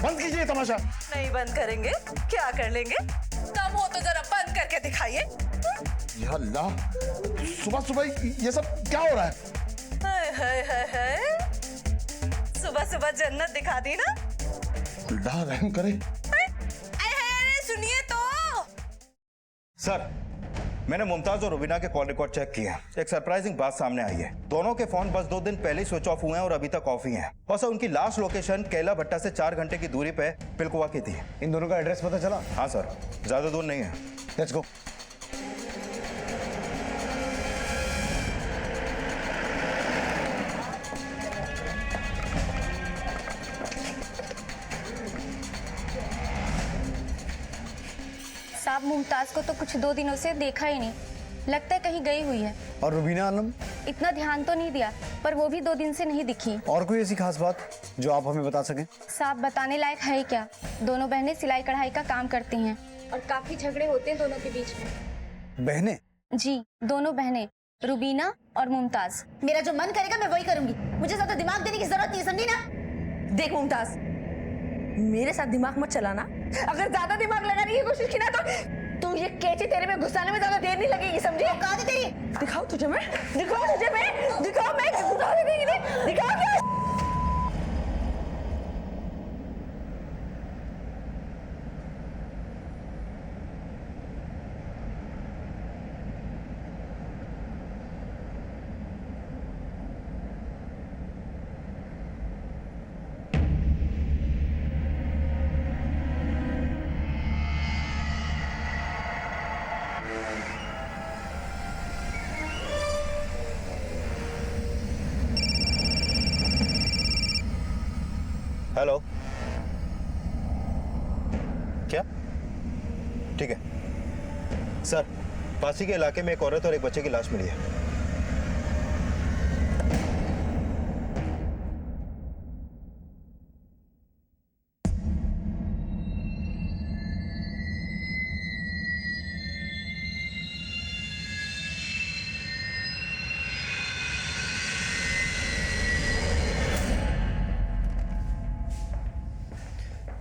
बंद कीजिए तमाशा। नहीं बंद करेंगे, क्या कर लेंगे? कम हो तो जरा बंद करके दिखाइए। या अल्लाह, सुबह सुबह ये सब क्या हो रहा है? हाय हाय हाय हाय, सुबह सुबह जन्नत दिखा दी ना। अल्लाह रहम करे। अरे सुनिए तो। सर, मैंने मुमताज और रुबीना के कॉल रिकॉर्ड चेक किए। एक सरप्राइजिंग बात सामने आई है। दोनों के फोन बस 2 दिन पहले ही स्विच ऑफ हुए हैं और अभी तक ऑफ ही हैं। और सर, उनकी लास्ट लोकेशन कैला भट्टा से 4 घंटे की दूरी पे पिलकुआ की थी। इन दोनों का एड्रेस पता चला? हाँ सर, ज्यादा दूर नहीं है। Let's go. साहब, मुमताज को तो कुछ 2 दिनों से देखा ही नहीं, लगता है कहीं गई हुई है। और रुबीना आलम? इतना ध्यान तो नहीं दिया, पर वो भी 2 दिन से नहीं दिखी। और कोई ऐसी खास बात जो आप हमें बता सकें? साहब, बताने लायक है ही क्या। दोनों बहनें सिलाई कढ़ाई का काम करती हैं और काफी झगड़े होते हैं दोनों के बीच में। बहनें? जी, दोनों बहनें, रुबीना और मुमताज। मेरा जो मन करेगा मैं वही करूंगी, मुझे ज्यादा दिमाग देने की जरूरत नहीं, समझी ना? देख मुमताज, मेरे साथ दिमाग मत चलाना। अगर ज्यादा दिमाग लगाने की कोशिश की ना तो ये कैची तेरे में घुसाने में ज्यादा देर नहीं लगेगी, समझी? कहा थी तेरी? दिखाओ तुझे मैं, दिखाओ तुझे मैं, दिखाओ मैं घुसा लगेगी नहीं, दिखाओ क्या? हेलो, क्या? ठीक है सर, पासी के इलाके में एक औरत और एक बच्चे की लाश मिली है।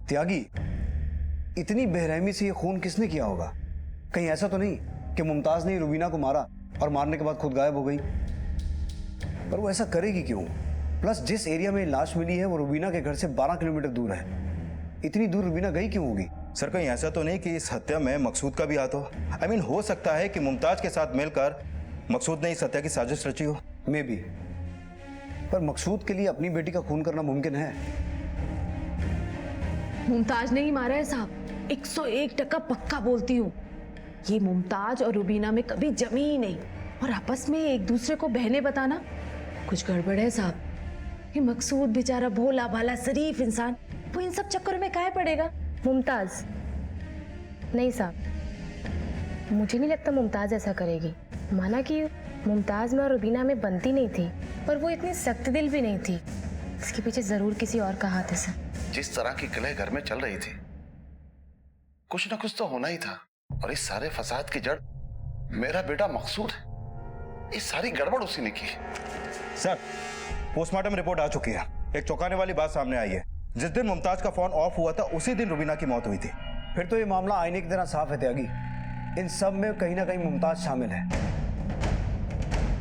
त्यागी, इतनी बेरहमी से ये खून किसने किया होगा? कहीं ऐसा तो नहीं कि मुमताज ने रुबीना को मारा और मारने के बाद खुद गायब हो गई? पर वो ऐसा करेगी क्यों? प्लस जिस एरिया में लाश मिली है वो रुबीना के घर से 12 किलोमीटर दूर है। इतनी दूर रुबीना गई क्यों होगी? सर, कहीं ऐसा तो नहीं कि इस हत्या में मकसूद का भी हाथ हो? I mean, हो सकता है कि मुमताज के साथ मिलकर मकसूद ने इस हत्या की साजिश रची हो। मे बी, पर मकसूद के लिए अपनी बेटी का खून करना मुमकिन है? मुमताज ने ही मारा है साहब, 101% पक्का बोलती हूँ। ये मुमताज और रुबीना में कभी जमी ही नहीं, और आपस में एक दूसरे को बहने बताना कुछ गड़बड़ है साहब। ये मकसूद बेचारा भोला भाला शरीफ इंसान, वो इन सब चक्करों में काहे पड़ेगा? मुमताज नहीं साहब, मुझे नहीं लगता मुमताज ऐसा करेगी। माना कि मुमताज में और रुबीना में बनती नहीं थी, पर वो इतनी सख्त दिल भी नहीं थी। इसके पीछे जरूर किसी और का हाथ है सर। जिस तरह की कलह घर में चल रही थी, कुछ ना कुछ तो होना ही था। और इस सारे फसाद की जड़ मेरा बेटा मकसूद है। इस सारी गड़बड़ उसी ने की। सर, पोस्टमार्टम रिपोर्ट आ चुकी है। एक चौंकाने वाली बात सामने आई है। जिस दिन मुमताज का फोन ऑफ हुआ था उसी दिन रुबीना की मौत हुई थी। फिर तो ये मामला आईने की तरह साफ है त्यागी। इन सब में कहीं ना कहीं मुमताज शामिल है।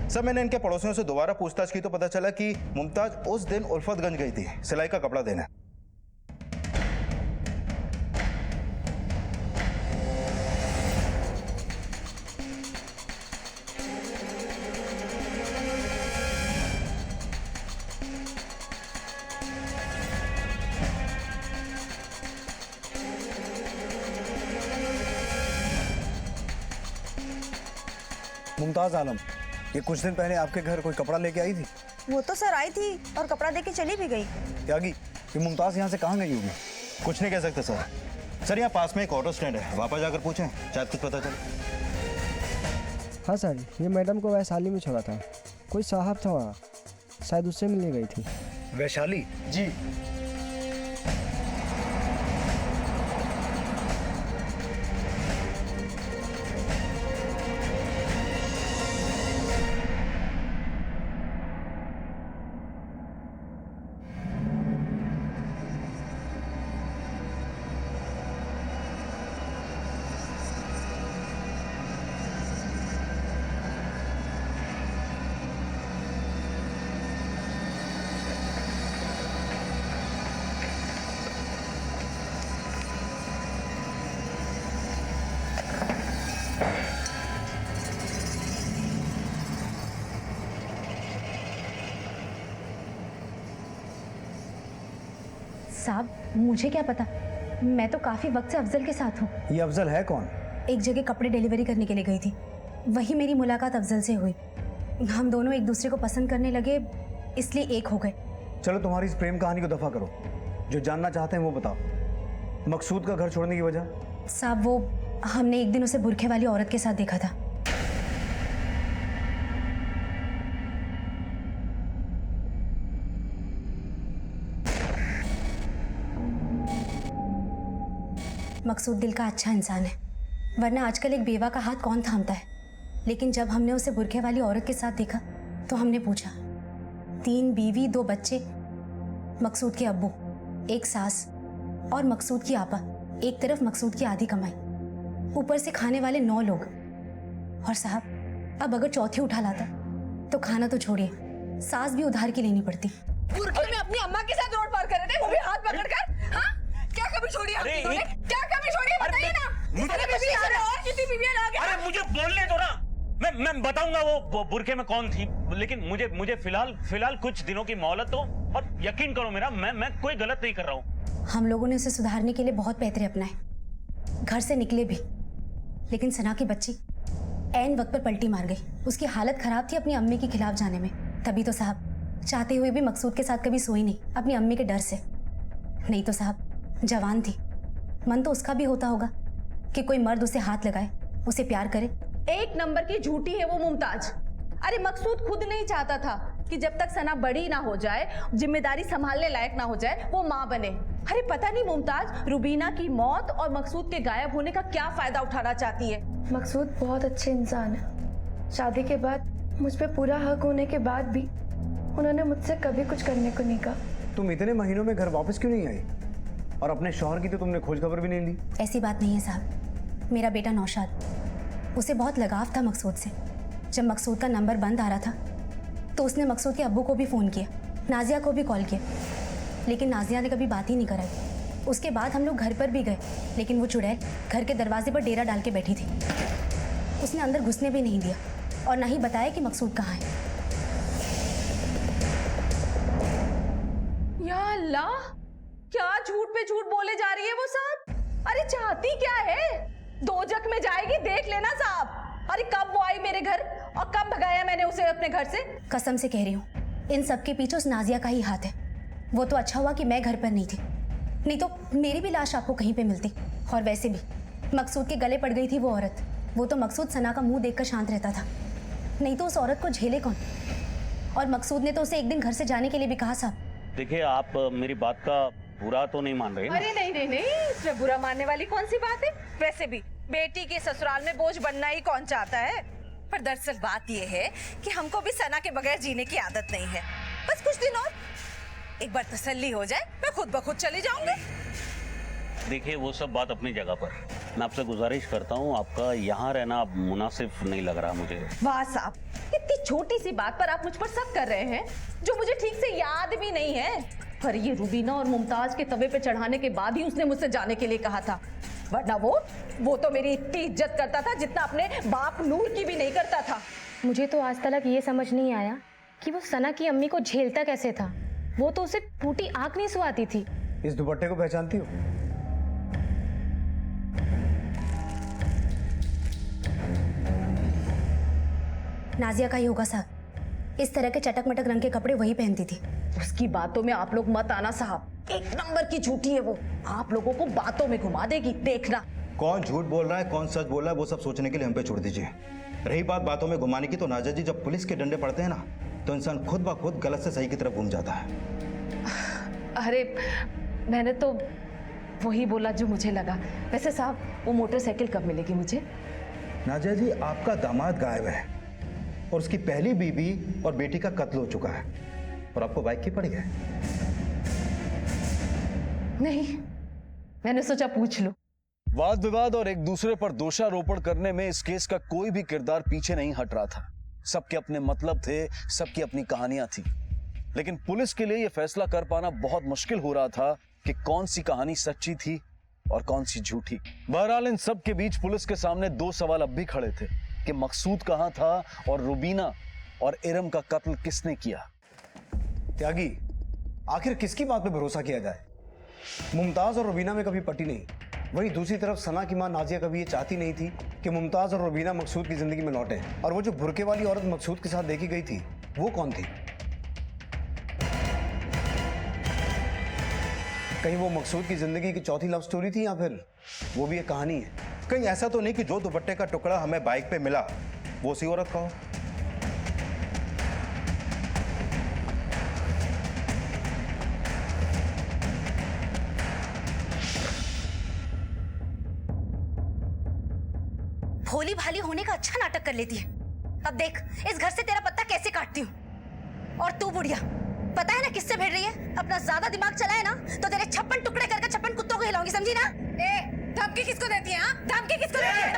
सर, मैंने इनके पड़ोसियों से दोबारा पूछताछ की तो पता चला कि मुमताज उस दिन उल्फतगंज गई थी सिलाई का कपड़ा देने। मुमताज आलम, ये कुछ दिन पहले आपके घर कोई कपड़ा लेके आई थी? वो तो सर आई थी और कपड़ा देके चली भी गई। त्यागी, ये मुमताज यहाँ से कहाँ गई होगी? कुछ नहीं कह सकते सर, सर यहाँ पास में एक ऑटो स्टैंड है, वहाँ पर जाकर पूछें, शायद कुछ पता चले। हाँ सर, ये मैडम को वैशाली में छोड़ा था, कोई साहब था वहाँ, शायद उससे मिलने गई थी। वैशाली? जी। साहब मुझे क्या पता, मैं तो काफी वक्त से अफजल के साथ हूँ। ये अफजल है कौन? एक जगह कपड़े डिलीवरी करने के लिए गई थी, वही मेरी मुलाकात अफजल से हुई। हम दोनों एक दूसरे को पसंद करने लगे, इसलिए एक हो गए। चलो तुम्हारी इस प्रेम कहानी को दफा करो, जो जानना चाहते हैं वो बताओ। मकसूद का घर छोड़ने की वजह? साहब वो हमने एक दिन उसे बुरखे वाली औरत के साथ देखा था। मकसूद दिल का अच्छा इंसान है, वरना आजकल एक बेवा का हाथ कौन थामता है। लेकिन जब हमने उसे बुरखे वाली औरत के साथ देखा तो हमने पूछा, 3 बीवी 2 बच्चे, मकसूद के अब्बू, एक सास और मकसूद की आपा, एक तरफ मकसूद की आधी कमाई, ऊपर से खाने वाले 9 लोग। और साहब अब अगर चौथी उठा लाता तो खाना तो छोड़िए, सास भी उधार की लेनी पड़ती। बुरखे में अपनी अम्मा के साथ रोड पार कर रहे थे, वो भी हाथ पकड़कर। हाँ, क्या कमी छोड़ी आपने? क्या कमी छोड़ी बताइए ना। अरे बीवी आ रहे, और कितनी बीवियां आ गई? अरे मुझे बोलने दो ना, मैं बताऊंगा वो बुरखे में कौन थी, लेकिन मुझे फिलहाल कुछ दिनों की मोहलत दो, और यकीन करो मेरा, मैं कोई गलत नहीं कर रहा हूँ। हम लोगों ने उसे सुधारने के लिए बहुत पैतरे अपनाए, घर से निकले भी, लेकिन सना की बच्ची ऐन वक्त पर पलटी मार गई। उसकी हालत खराब थी अपनी अम्मी के खिलाफ जाने में, तभी तो साहब चाहते हुए भी मकसूद के साथ कभी सोई नहीं, अपनी अम्मी के डर से। नहीं तो साहब जवान थी, मन तो उसका भी होता होगा कि कोई मर्द उसे हाथ लगाए, उसे प्यार करे। एक नंबर की झूठी है वो मुमताज। अरे मकसूद खुद नहीं चाहता था कि जब तक सना बड़ी ना हो जाए, जिम्मेदारी संभालने लायक ना हो जाए, वो माँ बने। अरे पता नहीं मुमताज रुबीना की मौत और मकसूद के गायब होने का क्या फायदा उठाना चाहती है। मकसूद बहुत अच्छे इंसान है। शादी के बाद मुझ पे पूरा हक होने के बाद भी उन्होंने मुझसे कभी कुछ करने को नहीं कहा। तुम इतने महीनों में घर वापस क्यों नहीं आई? और अपने शौहर की तो तुमने खोज खबर भी नहीं ली। ऐसी बात नहीं है साहब, मेरा बेटा नौशाद, उसे बहुत लगाव था मकसूद से। जब मकसूद का नंबर बंद आ रहा था तो उसने मकसूद के अब्बू को भी फ़ोन किया, नाजिया को भी कॉल किया, लेकिन नाजिया ने कभी बात ही नहीं कराई। उसके बाद हम लोग घर पर भी गए, लेकिन वो चुड़ैल घर के दरवाजे पर डेरा डाल के बैठी थी। उसने अंदर घुसने भी नहीं दिया और ना ही बताया कि मकसूद कहाँ है। या अल्लाह, क्या झूठ पे झूठ बोले जा रही है वो साहब। अरे चाहती क्या है? दोजख में जाएगी, देख लेना साहब। अरे कब वो आई मेरे घर और कब भगाया मैंने उसे अपने घर से। कसम से कह रही हूँ, इन सब के पीछे उस नाजिया का ही हाथ है। वो तो अच्छा हुआ कि मैं घर पर नहीं थी, नहीं तो मेरी भी लाश आपको कहीं पे मिलती। और वैसे भी मकसूद के गले पड़ गई थी वो औरत। वो तो मकसूद सना का मुंह देखकर शांत रहता था, नहीं तो उस औरत को झेले कौन। और मकसूद ने तो उसे एक दिन घर से जाने के लिए भी कहा। साहब देखिए, आप मेरी बात का बुरा तो नहीं मान रहे ना? अरे नहीं, इसमें बुरा मानने वाली कौन सी बात है? वैसे भी बेटी के ससुराल में बोझ बनना ही कौन चाहता है। पर दरअसल बात यह है कि हमको भी सना के बगैर जीने की आदत नहीं है। बस कुछ दिन और, एक बार तसल्ली हो जाए, मैं खुद ब खुद चली जाऊंगी। देखिए, वो सब बात अपनी जगह पर। मैं आपसे गुजारिश करता हूँ, आपका यहाँ रहना मुनासिब नहीं लग रहा मुझे। वाह साहब, इतनी छोटी सी बात पर आप मुझ पर शक कर रहे हैं जो मुझे ठीक से याद भी नहीं है। पर ये रुबीना और मुमताज के तवे पे चढ़ाने के बाद ही उसने मुझसे जाने के लिए कहा था, वरना वो तो मेरी इतनी इज्जत करता था जितना अपने बाप नूर की भी नहीं करता था। मुझे तो आज तक ये समझ नहीं आया कि वो सना की अम्मी को झेलता कैसे था। वो तो उसे टूटी आंख नहीं सुहाती थी। इस दुपट्टे को पहचानती हो? नाजिया का ही होगा साहब। इस तरह के चटक मटक रंग के कपड़े वही पहनती थी। उसकी बातों में आप लोग मत आना साहब। एक नंबर की झूठी है वो। आप लोगों को बातों में घुमा देगी, देखना। कौन झूठ बोल रहा है कौन सच बोल रहा है वो सब सोचने के लिए हम पे छोड़ दीजिए। रही बात बातों में घुमाने की, तो नाजा जी जब पुलिस के डंडे पड़ते हैं ना तो इंसान खुद ब खुद गलत से सही की तरफ घूम जाता है। अरे मैंने तो वही बोला जो मुझे लगा। वैसे साहब वो मोटरसाइकिल कब मिलेगी मुझे? नाजा जी आपका दामाद गायब है और उसकी पहली बीवी और बेटी का कत्ल हो चुका है और आपको बाइक की पड़ी है। नहीं, मैंने सोचा पूछ लो। वाद विवाद और एक दूसरे पर दोषारोपण करने में इस केस का कोई भी किरदार पीछे नहीं हट रहा था। सबके अपने मतलब थे, सबकी अपनी कहानियां थी, लेकिन पुलिस के लिए यह फैसला कर पाना बहुत मुश्किल हो रहा था कि कौन सी कहानी सच्ची थी और कौन सी झूठी। बहरहाल इन सब के बीच पुलिस के सामने दो सवाल अब भी खड़े थे कि मकसूद कहां था और रुबीना और इरम का कत्ल किसने किया। त्यागी, आखिर किसकी बात पे भरोसा किया जाए? मुमताज और रुबीना में कभी पटी नहीं, वहीं दूसरी तरफ सना की मां नाजिया कभी ये चाहती नहीं थी कि मुमताज और रुबीना मकसूद की जिंदगी में लौटे। और वो जो बुरके वाली औरत मकसूद के साथ देखी गई थी वो कौन थी? कहीं वो मकसूद की जिंदगी की चौथी लव स्टोरी थी या फिर वो भी एक कहानी है? कहीं ऐसा तो नहीं कि जो दुपट्टे का टुकड़ा हमें बाइक पे मिला वो उसी औरत का हो? भोली भाली होने का अच्छा नाटक कर लेती है। अब देख इस घर से तेरा पत्ता कैसे काटती हूँ। और तू बुढ़िया, पता है ना किससे भिड़ रही है? अपना ज्यादा दिमाग चलाए ना तो तेरे 56 टुकड़े करके 56 कुत्तों को हिलाऊंगी, समझी ना? धमकी किसको देती है? हाँ, धमकी किसको देती है?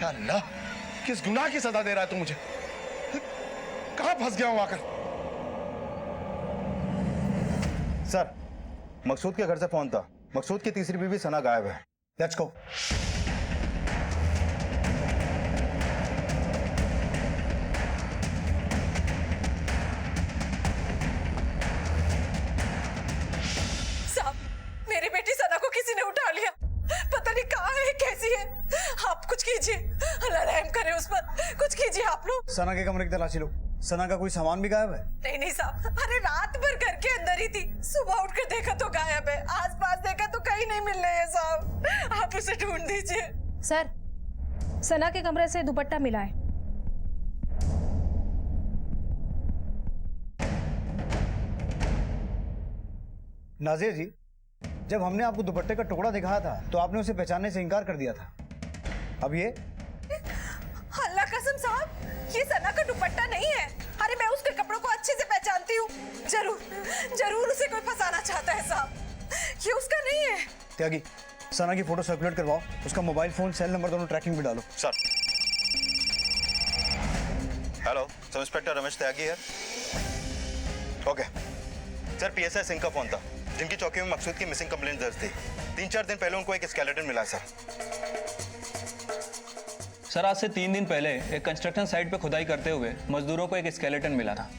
अल्लाह, किस गुनाह की सजा दे रहा है तू मुझे? कहां फंस गया हूं आकर? सर, मकसूद के घर से फोन था। मकसूद की तीसरी बीवी सना गायब है। Let's go. मेरी बेटी सना को किसी ने उठा लिया, पता नहीं कहाँ है, कैसी है। आप कुछ कीजिए, अल्लाह रहम करे उस पर, कुछ कीजिए आप लोग। सना के कमरे की तलाशी लो। सना का कोई सामान भी गायब है? नहीं नहीं साहब, अरे रात भर घर के अंदर ही थी, सुबह उठकर देखा तो गायब है, आसपास देखा तो कहीं नहीं मिल रही है साहब, आप उसे ढूंढ दीजिए। सर, सना के कमरे से दुपट्टा मिला है। नाजिया जी, जब हमने आपको दुपट्टे का टुकड़ा दिखाया था तो आपने उसे पहचानने से इनकार कर दिया था। अब ये अल्लाह कसम साहब, ये सना का दुपट्टा नहीं है। अरे मैं उसके कपड़ों को अच्छे से पहचानती हूँ, जरूर उसे कोई फंसाना चाहता है साहब, ये उसका नहीं है। त्यागी, सना की फोटो सर्कुलेट करवाओ, उसका मोबाइल फोन, सेल नंबर दोनों ट्रैकिंग पे डालो। Sir. Hello, sub inspector Ramesh Tyagi है। ओके सर, पीएसआई सिंह का फोन था जिनकी चौकी में मकसूद की मिसिंग कंप्लेंट दर्ज थी। 3-4 दिन पहले उनको एक स्केलेटन मिला सर। सर, आज से 3 दिन पहले एक कंस्ट्रक्शन साइट पे खुदाई करते हुए मजदूरों को एक स्केलेटन मिला था।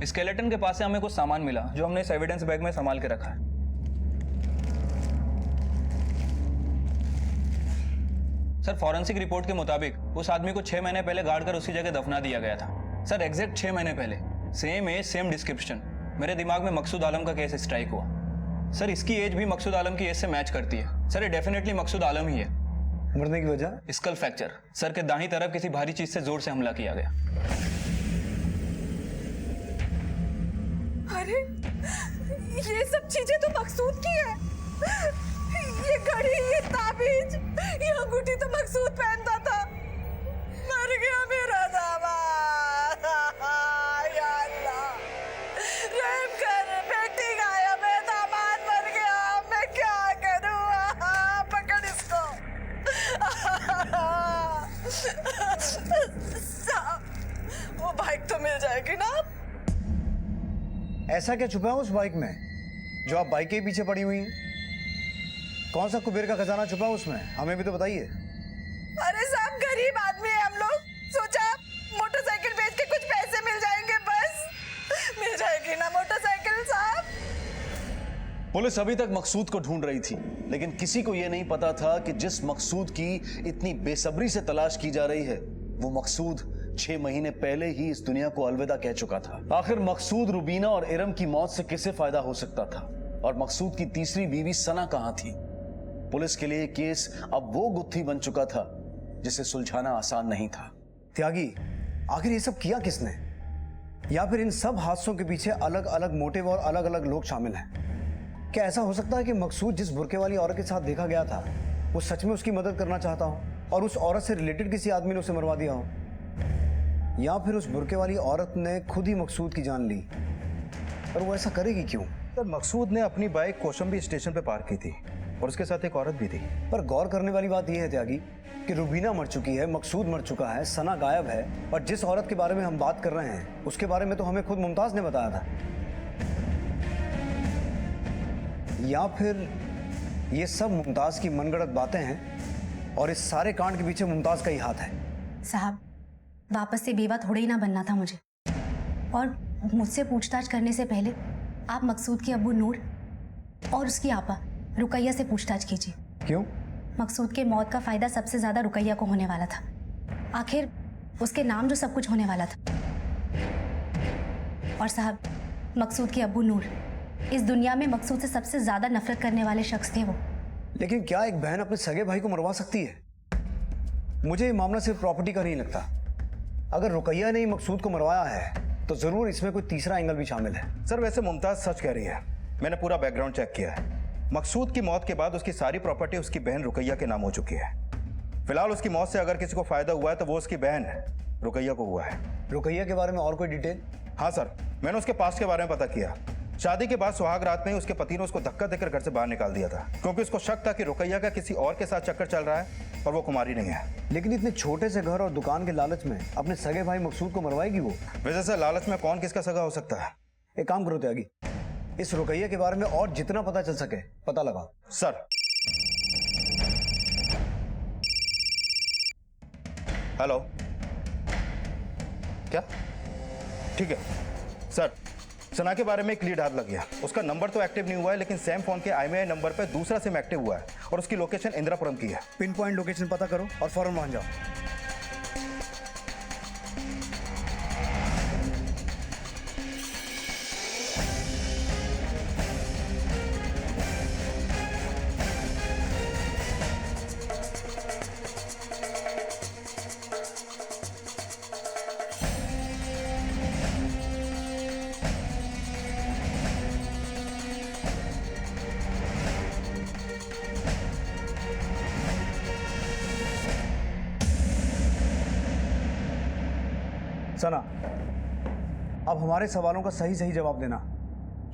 स्केलेटन के पास से हमें कुछ सामान मिला जो हमने इस एविडेंस बैग में संभाल के रखा है। सर, फॉरेंसिक रिपोर्ट के मुताबिक उस आदमी को 6 महीने पहले गाड़ कर उसी जगह दफना दिया गया था। सर, एग्जैक्ट 6 महीने पहले। Same age, same description. मेरे दिमाग में मकसूद आलम का केस स्ट्राइक हुआ। सर, इसकी एज भी मकसूद आलम की एज से मैच करती है। सर, ये डेफिनेटली मकसूद आलम ही है। मरने की वजह? Skull fracture. सर के दाहिनी तरफ किसी भारी चीज से जोर से हमला किया गया। अरे ये सब चीजें तो मकसूद की है। ये घड़ी, ये ताबीज, ये अंगूठी तो मकसूद पहनता था। मर गया मेरा दामाद। या अल्लाह, रहम कर, बेटी गायब है, दामाद मर गया, मैं क्या करूँ? पकड़ इसको। साहब, वो बाइक तो मिल जाएगी ना? ऐसा क्या छुपा है उस बाइक में जो आप बाइक के पीछे पड़ी हुई हैं? कौन सा कुबेर का खजाना छुपा है उसमें, हमें भी तो बताइए। अरे साहब गरीब आदमी है हम लोग, सोचा मोटरसाइकिल बेच के कुछ पैसे मिल जाएंगे, बस मिल जाएगी ना मोटरसाइकिल साहब। पुलिस अभी तक मकसूद को ढूंढ रही थी, लेकिन किसी को यह नहीं पता था कि जिस मकसूद की इतनी बेसब्री से तलाश की जा रही है वो मकसूद 6 महीने पहले ही इस दुनिया को अलविदा कह चुका था। आखिर मकसूद, रुबीना और इरम की मौत से किसे फायदा हो सकता था, और मकसूद की तीसरी बीवी सना कहां थी? पुलिस के लिए केस अब वो गुत्थी बन चुका था जिसे सुलझाना आसान नहीं था। त्यागी, आखिर ये सब किया किसने? या फिर इन सब हादसों के पीछे अलग अलग मोटिव और अलग अलग लोग शामिल हैं? क्या ऐसा हो सकता है कि मकसूद जिस बुरके वाली औरत के साथ देखा गया था वो सच में उसकी मदद करना चाहता हो और उस औरत से रिलेटेड किसी आदमी ने उसे मरवा दिया हो? या फिर उस बुरके वाली औरत ने खुद ही मकसूद की जान ली? पर वो ऐसा करेगी क्यों? सर, मकसूद ने अपनी बाइक कौशंबी स्टेशन पे पार्क की थी और उसके साथ एक औरत भी थी। पर गौर करने वाली बात यह है त्यागी कि रुबीना मर चुकी है, मकसूद मर चुका है, सना गायब है, और जिस औरत के बारे में हम बात कर रहे हैं उसके बारे में तो हमें खुद मुमताज ने बताया था। या फिर ये सब मुमताज की मनगढ़ंत बातें हैं और इस सारे कांड के पीछे मुमताज का ही हाथ है? साहब, वापस से बेवा थोड़े ही ना बनना था मुझे, और मुझसे पूछताछ करने से पहले आप मकसूद के अब्बू नूर और उसकी आपा रुकैया से पूछताछ कीजिए। क्यों? मकसूद के मौत का फायदा सबसे ज्यादा रुकैया को होने वाला था। आखिर उसके नाम जो सब कुछ होने वाला था। और साहब, मकसूद के अब्बू नूर इस दुनिया में मकसूद से सबसे ज्यादा नफरत करने वाले शख्स थे वो। लेकिन क्या एक बहन अपने सगे भाई को मरवा सकती है? मुझे ये मामला सिर्फ प्रॉपर्टी का नहीं लगता। अगर रुकैया ने ही मकसूद को मरवाया है तो जरूर इसमें कोई तीसरा एंगल भी शामिल है। सर, वैसे मुमताज सच कह रही है। मैंने पूरा बैकग्राउंड चेक किया है। मकसूद की मौत के बाद उसकी सारी प्रॉपर्टी उसकी बहन रुकैया के नाम हो चुकी है। फिलहाल उसकी मौत से अगर किसी को फायदा हुआ है तो वो उसकी बहन रुकैया को हुआ है। रुकैया के बारे में और कोई डिटेल? हाँ सर, मैंने उसके पास्ट के बारे में पता किया। शादी के बाद सुहाग रात में ही उसके पति ने उसको धक्का देकर घर से बाहर निकाल दिया था, क्योंकि उसको शक था कि रुकैया का किसी और के साथ चक्कर चल रहा है और वो कुमारी नहीं है। लेकिन इतने छोटे से घर और दुकान के लालच में अपने सगे भाई मकसूद को मरवाएगी वो? वैसे से लालच में कौन किसका सगा हो सकता है? एक काम करो त्यागी, इस रुकैया के बारे में और जितना पता चल सके पता लगाओ। सर। हेलो, क्या? ठीक है सर। सना के बारे में एक लीड हाथ लग गया। उसका नंबर तो एक्टिव नहीं हुआ है, लेकिन सेम फोन के IMEI नंबर पर दूसरा सिम एक्टिव हुआ है और उसकी लोकेशन इंदिरापुरम की है। पिन पॉइंट लोकेशन पता करो और फौरन वहां जाओ। सना, अब हमारे सवालों का सही सही जवाब देना।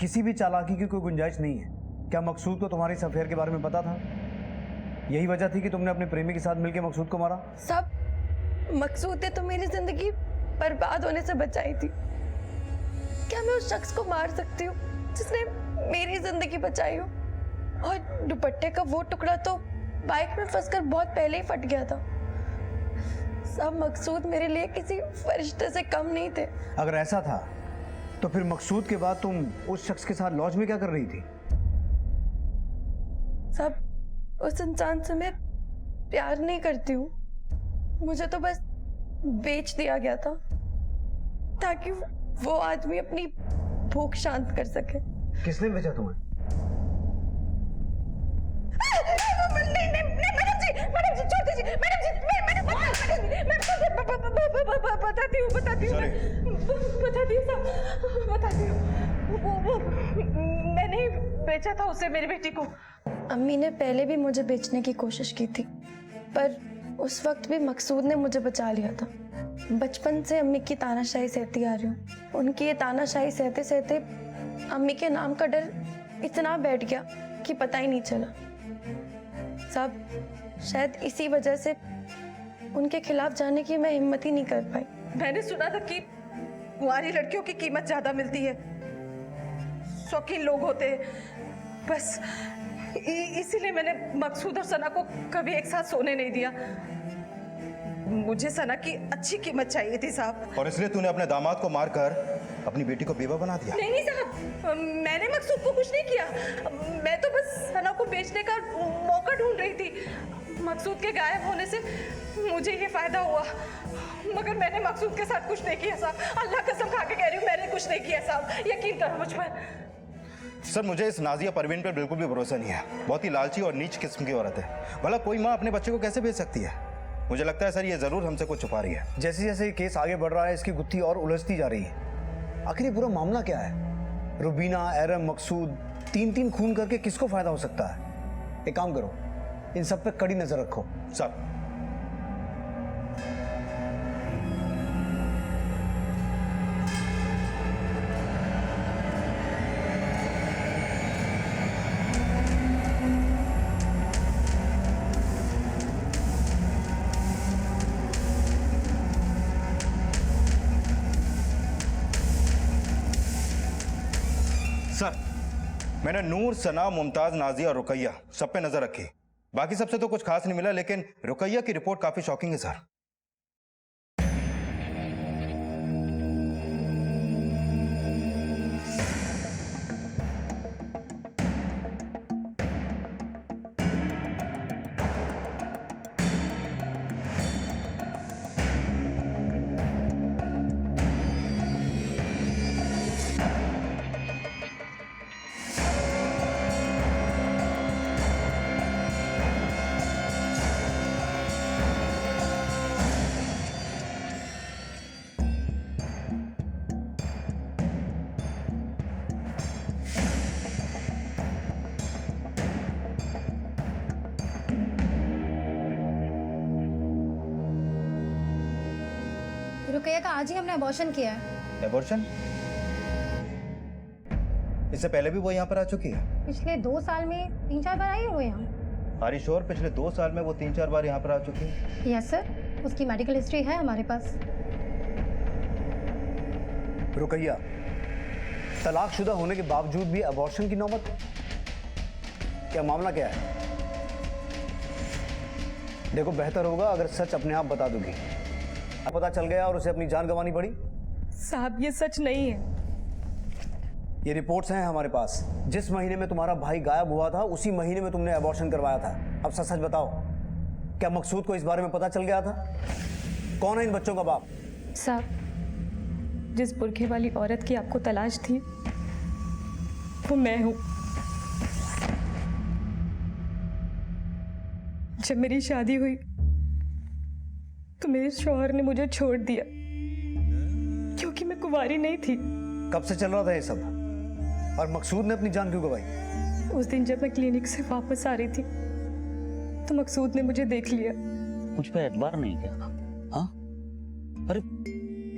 किसी भी चालाकी की कोई गुंजाइश नहीं है। क्या मकसूद को तुम्हारी इस अफेयर के बारे में पता था? यही वजह थी कि तुमने अपने प्रेमी के साथ मिलकर मकसूद को मारा? सब मकसूद ने तो मेरी जिंदगी बर्बाद होने से बचाई थी। क्या मैं उस शख्स को मार सकती हूँ जिसने मेरी जिंदगी बचाई हो? और दुपट्टे का वो टुकड़ा तो बाइक में फंसकर बहुत पहले ही फट गया था। सब मकसूद मेरे लिए किसी फरिश्ते से कम नहीं थे। अगर ऐसा था तो फिर मकसूद के बाद तुम उस शख्स के साथ लॉज में क्या कर रही थी? सब उस इंसान से मैं प्यार नहीं करती हूँ। मुझे तो बस बेच दिया गया था ताकि वो आदमी अपनी भूख शांत कर सके। किसने बेचा तुम्हें? मैडम जी छोड़ दीजिए। मैडम जी बताती हूँ वो मैंने ही बेचा था उसे, मेरी बेटी को। अम्मी ने पहले भी मुझे बेचने की कोशिश की थी, पर उस वक्त भी मकसूद ने मुझे बचा लिया था। बचपन से अम्मी की तानाशाही सहती आ रही हूँ। उनकी ये तानाशाही सहते सहते अम्मी के नाम का डर इतना बैठ गया कि पता ही नहीं चला। सब शायद इसी वजह से उनके खिलाफ जाने की मैं हिम्मत ही नहीं कर पाई। मैंने सुना था कि कुंवारी लड़कियों की कीमत ज्यादा मिलती है, शौकीन लोग होते हैं। बस इसीलिए मैंने मकसूद और सना को कभी एक साथ सोने नहीं दिया। मुझे सना की अच्छी कीमत चाहिए थी साहब। और इसलिए तूने अपने दामाद को मारकर अपनी बेटी को बेवा बना दिया? नहीं साहब, मैंने मकसूद को कुछ नहीं किया। मैं तो बस सना को बेचने का मौका ढूंढ रही थी। मकसूद के गायब होने से मुझे ये फायदा हुआ, मगर मैंने मकसूद के साथ कुछ नहीं किया साहब। अल्लाह कसम खा के कह रही हूँ, मैंने कुछ नहीं किया साहब, यकीन करो मुझ पर। सर, मुझे इस नाजिया परवीन पर बिल्कुल भी भरोसा नहीं है। बहुत ही लालची और नीच किस्म की औरत है। भला कोई माँ अपने बच्चे को कैसे भेज सकती है? मुझे लगता है सर ये जरूर हमसे कुछ छुपा रही है। जैसे जैसे ये केस आगे बढ़ रहा है, इसकी गुत्थी और उलझती जा रही है। आखिर ये पूरा मामला क्या है? रुबीना, एरम, मकसूद, तीन खून करके किसको फायदा हो सकता है? एक काम करो, इन सब पे कड़ी नजर रखो। सब सर, मैंने नूर, सना, मुमताज, नाजिया और रुकैया सब पे नजर रखी। बाकी सबसे तो कुछ खास नहीं मिला, लेकिन रुकैया की रिपोर्ट काफी शॉकिंग है सर। रुकैया का आज ही हमने अबॉर्शन किया है। एबॉर्शन? इससे पहले भी वो यहाँ पर आ चुकी है? पिछले 2 साल में 3-4 बार आई है वो यहाँ। Are you sure? पिछले 2 साल में वो 3-4 बार यहाँ पर आ चुकी है? यस सर, उसकी मेडिकल हिस्ट्री है हमारे पास। रुकैया, तलाकशुदा होने के बावजूद भी अबॉर्शन की नौबत? क्या मामला क्या है? देखो, बेहतर होगा अगर सच अपने आप बता दोगी। पता चल गया और उसे अपनी जान गंवानी पड़ी। साहब ये सच नहीं है। ये रिपोर्ट्स हैं हमारे पास। जिस महीने में तुम्हारा भाई गायब हुआ था, उसी महीने में तुमने अबॉर्शन करवाया था। अब सच सच बताओ, क्या मकसूद को इस बारे में पता चल गया था? कौन है इन बच्चों का बाप? साहब, जिस बुरखे वाली औरत की आपको तलाश थी वो मैं हूं। जब मेरी शादी हुई तो मेरे शौहर ने मुझे छोड़ दिया क्योंकि मैं कुंवारी नहीं थी। कब से चल रहा था ये सब? और मकसूद ने अपनी जान क्यों गंवाई? उस दिन जब मैं क्लिनिक से वापस आ रही थी तो मकसूद ने मुझे देख लिया। मुझ पे एतबार नहीं किया? हाँ? अरे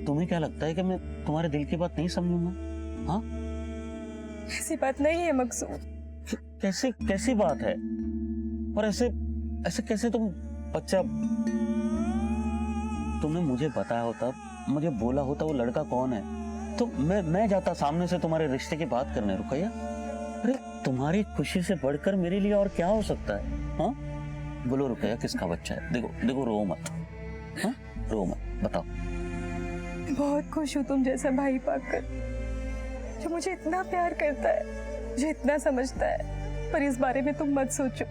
तुम्हें क्या लगता है कि मैं तुम्हारे दिल की बात नहीं समझूंगा? हाँ? ऐसी बात नहीं है मकसूद। कैसे कैसी बात है? और ऐसे ऐसे कैसे तुम बच्चा? तुमने मुझे बताया होता, मुझे बोला होता वो लड़का कौन है, तो मैं जाता सामने से तुम्हारे रिश्ते की बात करने। रुकैया, अरे तुम्हारी खुशी से बढ़कर मेरे लिए और क्या हो सकता है? हाँ, बोलो रुकैया, किसका बच्चा है? देखो देखो, रो मत। हाँ, रो मत, बताओ। बहुत खुश हूँ तुम जैसा भाई पाकर, जो मुझे इतना प्यार करता है, मुझे इतना समझता है। पर इस बारे में तुम मत सोचो,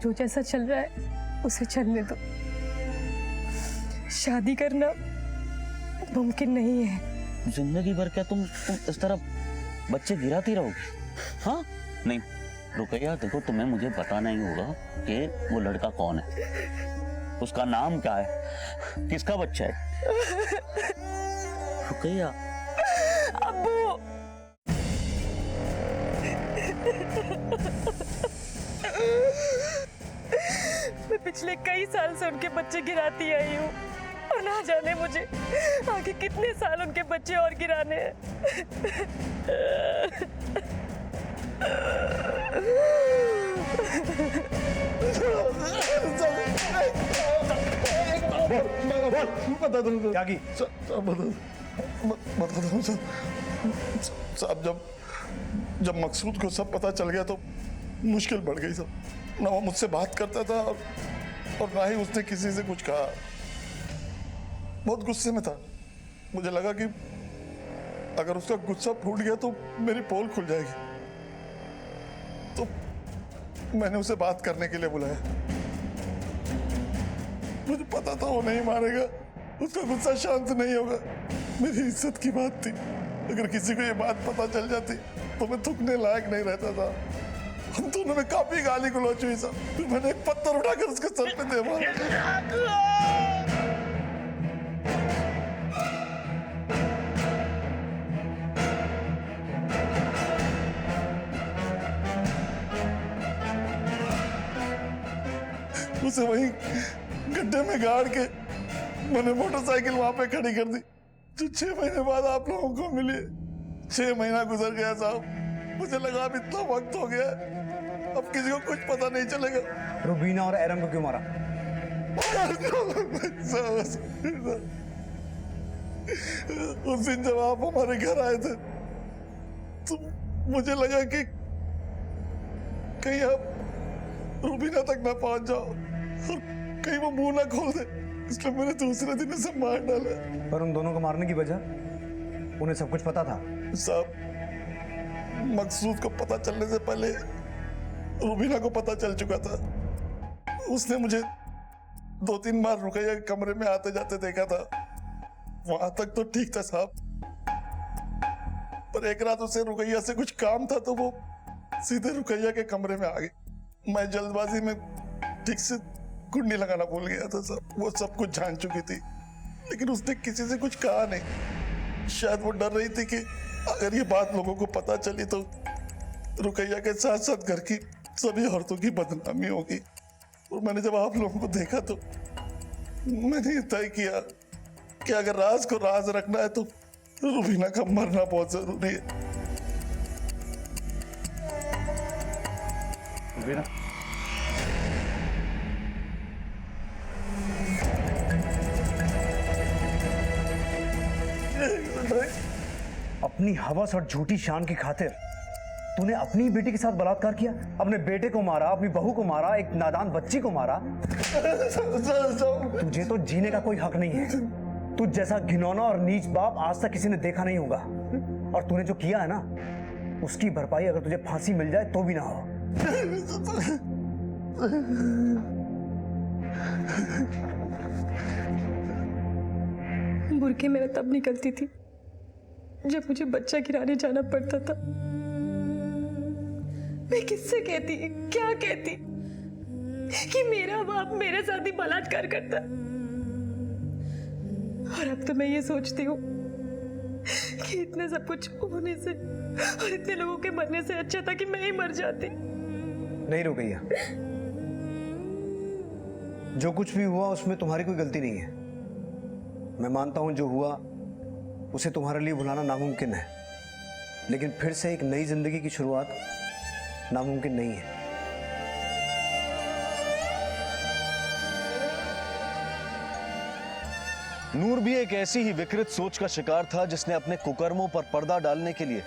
जो जैसा चल रहा है उसे चलने दो। शादी करना मुमकिन नहीं है। जिंदगी भर क्या तुम इस तरह बच्चे गिराती रहोगी? हाँ? नहीं रुकैया, देखो तुम्हें मुझे बताना ही होगा कि वो लड़का कौन है, उसका नाम क्या है, किसका बच्चा है। रुकैया। अब्बू। मैं पिछले कई साल से उनके बच्चे गिराती आई हूँ और ना जाने मुझे आगे कितने साल उनके बच्चे और गिराने हैं। बता दो क्या की? बता दो साहब, जब मकसूद को सब पता चल गया तो मुश्किल बढ़ गई सब। ना वो मुझसे बात करता था और ना ही उसने किसी से कुछ कहा। बहुत गुस्से में था। मुझे लगा कि अगर उसका गुस्सा फूट गया तो मेरी पोल खुल जाएगी, तो मैंने उसे बात करने के लिए बुलाया। मुझे पता था वो नहीं मारेगा, उसका गुस्सा शांत नहीं होगा। मेरी इज्जत की बात थी, अगर किसी को ये बात पता चल जाती तो मैं थूकने लायक नहीं रहता था। हम दोनों में काफी गाली गलौज हुई सब। फिर मैंने एक पत्थर उठाकर उसके सर पे दे मारा। उसे वहीं गड्ढे में गाड़ के मैंने मोटरसाइकिल वहां पे खड़ी कर दी, जो 6 महीने बाद आप लोगों को मिली। 6 महीना गुजर गया साहब। मुझे लगा अब इतना वक्त हो गया, अब किसी को कुछ पता नहीं चलेगा। रुबीना और एरम को क्यों मारा? उस दिन जब आप हमारे घर आए थे तो मुझे लगा कि कहीं आप रुबीना तक ना पहुंच जाओ और कहीं वो मुंह ना खोल दे, इसलिए मैंने दूसरे दिन उसे मार डाला। पर उन दोनों को मारने की वजह? उन्हें सब कुछ पता था साहब। मकसूद को पता चलने से पहले रुबीना को पता चल चुका था। उसने मुझे 2-3 बार रुकैया के कमरे में आते जाते देखा था। वहां तक तो ठीक था साहब, पर एक रात उसे रुकैया से कुछ काम था तो वो सीधे रुकैया के कमरे में आ गई। मैं जल्दबाजी में ठीक से कुंडी लगाना भूल गया था साहब। वो सब कुछ जान चुकी थी, लेकिन उसने किसी से कुछ कहा नहीं। शायद वो डर रही थी कि अगर ये बात लोगों को पता चली तो रुकैया के साथ साथ घर की सभी औरतों की बदनामी होगी। और मैंने जब आप लोगों को देखा तो मैंने ये तय किया कि अगर राज को राज रखना है तो रुबीना का मरना बहुत जरूरी है। रुबीना, अपनी हवस और झूठी शान की खातिर तूने अपनी बेटी के साथ बलात्कार किया, अपने बेटे को मारा, अपनी बहू को मारा, एक नादान बच्ची को मारा। तुझे तो जीने का कोई हक नहीं है। तुझ जैसा घिनौना और नीच बाप आज तक किसी ने देखा नहीं होगा। और तूने जो किया है ना, उसकी भरपाई अगर तुझे फांसी मिल जाए तो भी ना हो। बुरके मेरा तब निकलती थी जब मुझे बच्चा गिराने जाना पड़ता था। मैं किससे कहती, क्या कहती कि मेरा बाप मेरे साथ ही बलात्कार करता। और अब तो मैं ये सोचती हूँ कि इतने सब कुछ होने से और इतने लोगों के मरने से अच्छा था कि मैं ही मर जाती। नहीं रुकैया, जो कुछ भी हुआ उसमें तुम्हारी कोई गलती नहीं है। मैं मानता हूं जो हुआ उसे तुम्हारे लिए भुलाना नामुमकिन है, लेकिन फिर से एक नई जिंदगी की शुरुआत नामुमकिन नहीं है। नूर भी एक ऐसी ही विकृत सोच का शिकार था जिसने अपने कुकर्मों पर पर्दा डालने के लिए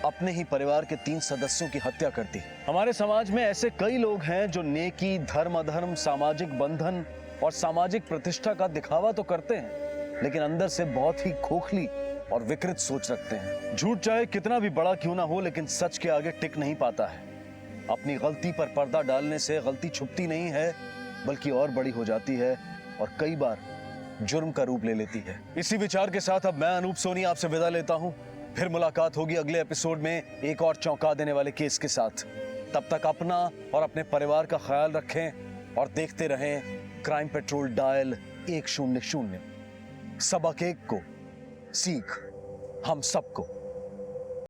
अपने ही परिवार के 3 सदस्यों की हत्या कर दी। हमारे समाज में ऐसे कई लोग हैं जो नेकी, धर्म अधर्म, सामाजिक बंधन और सामाजिक प्रतिष्ठा का दिखावा तो करते हैं, लेकिन अंदर से बहुत ही खोखली और विकृत सोच रखते हैं। झूठ चाहे कितना भी बड़ा क्यों ना हो, लेकिन सच के आगे टिक नहीं पाता है। अपनी गलती पर पर्दा डालने से गलती छुपती नहीं है, बल्कि और बड़ी हो जाती है और कई बार जुर्म का रूप ले लेती है। इसी विचार के साथ अब मैं अनूप सोनी आपसे विदा लेता हूं। फिर मुलाकात होगी अगले एपिसोड में एक और चौंका देने वाले केस के साथ। तब तक अपना और अपने परिवार का ख्याल रखें और देखते रहें क्राइम पेट्रोल डायल 100। सबक एक को, सीख हम सबको।